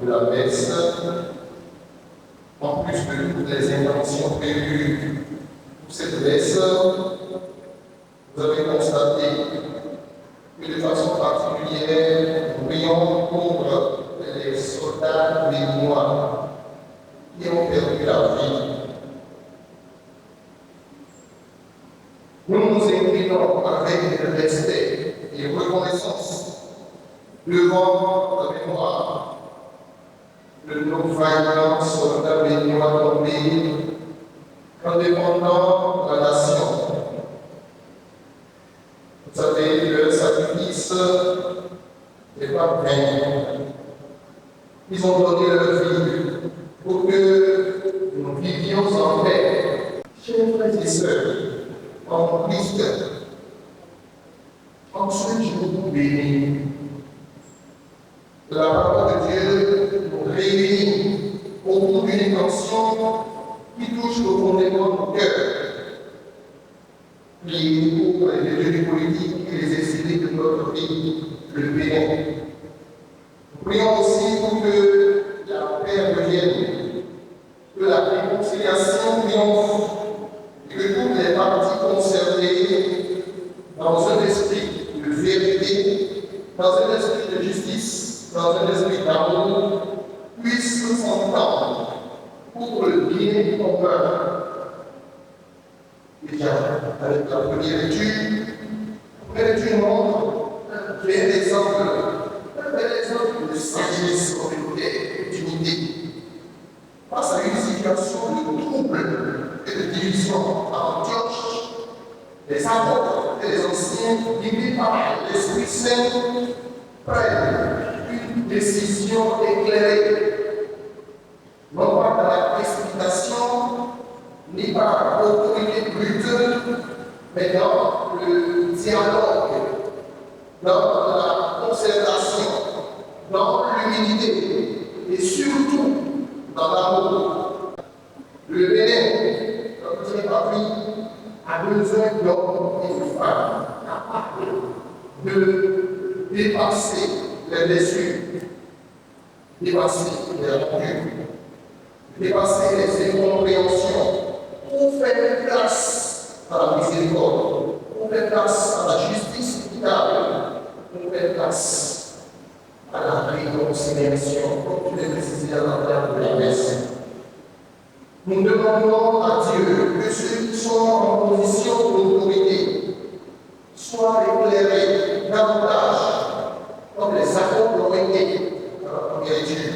de la messe, en plus de toutes les intentions prévues pour cette messe, vous avez constaté que de façon particulière, nous prions pour les soldats béninois qui ont perdu la vie. Nous nous inclinons avec respect et reconnaissance devant la mémoire de nos vaillants soldats béninois tombés en défendant la nation. Vous savez, leur sacrifice n'est pas vain. Ils ont donné leur vie pour que nous vivions en paix. Chers frères et sœurs, en Christ, en ce jour béni, la parole de Dieu nous réunit autour d'une intention qui touche profondément nos cœurs. Priez pour les détenus politiques et les exilés de notre pays, le Bénin. Nous prions aussi pour que la paix revienne, que la réconciliation triomphe et que toutes les parties concernées, dans un esprit de vérité, dans un esprit de justice, dans un esprit d'amour, puissent s'entendre pour le bien commun. Déjà, avec la première étude, montre un bel exemple de sagesse communautaire, d'unité. Face à une situation de trouble et de division à Antioche, les apôtres et les anciens, guidés par l'Esprit Saint, prennent une décision éclairée, non pas dans la précipitation, ni par autorité brute, mais dans le dialogue, dans la concertation, dans l'humilité et surtout dans l'amour. Le Bénin, comme dit Papi, a besoin d'hommes et de femmes capables de dépasser les blessures, dépasser les rancunes, dépasser les incompréhensions, pour faire place à la miséricorde, pour faire place à la justice équitable, pour faire place à la réconciliation, comme tu l'as précisé à l'entame de la messe. Nous demandons à Dieu que ceux qui sont en position d'autorité soient éclairés davantage, comme les apôtres l'ont été dans la première étude,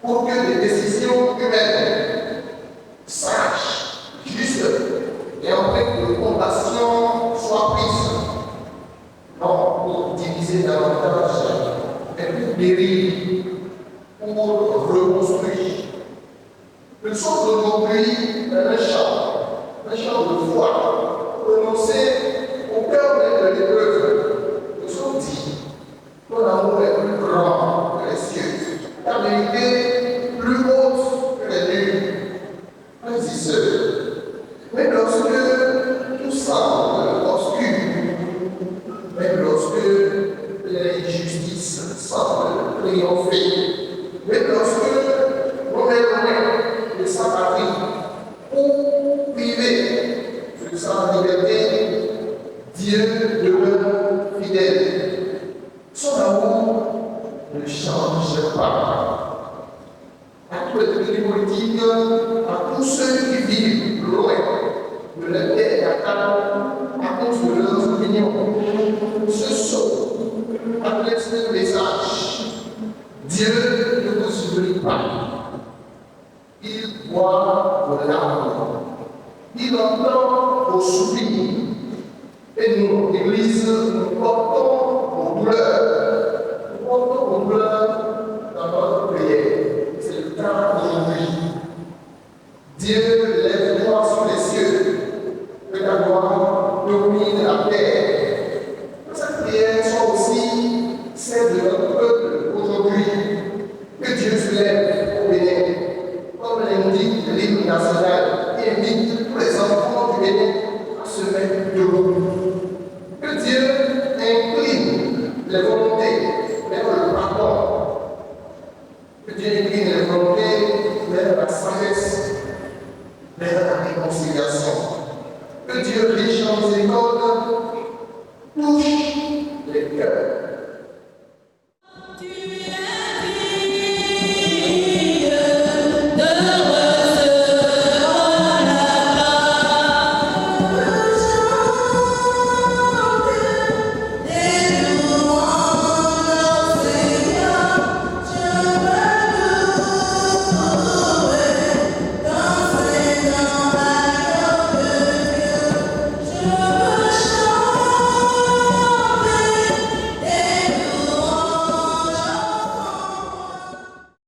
pour que les décisions humaines, sages, justes et empreintes de compassion soient prises, non pour diviser davantage, mais pour guérir, pour reconstruire. Nous sommes aujourd'hui dans un champ de foi, prononcé au cœur même de l'épreuve. Nous sommes dit que l'amour est plus grand que les cieux, la vérité plus haute que les nues. Frères et sœurs, mais lorsque tout semble obscur, même lorsque l'injustice semble triompher, même lorsque l'on est loin de sa patrie ou privé de sa liberté, Dieu demeure fidèle. Son amour ne change pas. À tous les détenus politiques, à tous ceux qui vivent loin de la terre à cause de leurs opinions, se sauvent à l'extrême message. Dieu ne vous oublie pas. Il voit vos larmes. Il entend vos soupirs. Et nous, Église, nous portons vos douleurs. Nous portons vos douleurs dans notre prière. C'est le cas aujourd'hui. Dieu lève-toi sur les cieux. Que ta gloire domine la terre. Que cette prière soit aussi celle de notre peuple aujourd'hui. Que Dieu se lève au Bénin. Comme l'indique l'hymne national qui invite tous les enfants du Bénin à se mettre debout. Que Dieu incline les volontés Que Dieu incline les volontés vers la sagesse, vers la réconciliation. Que Dieu riche en miséricorde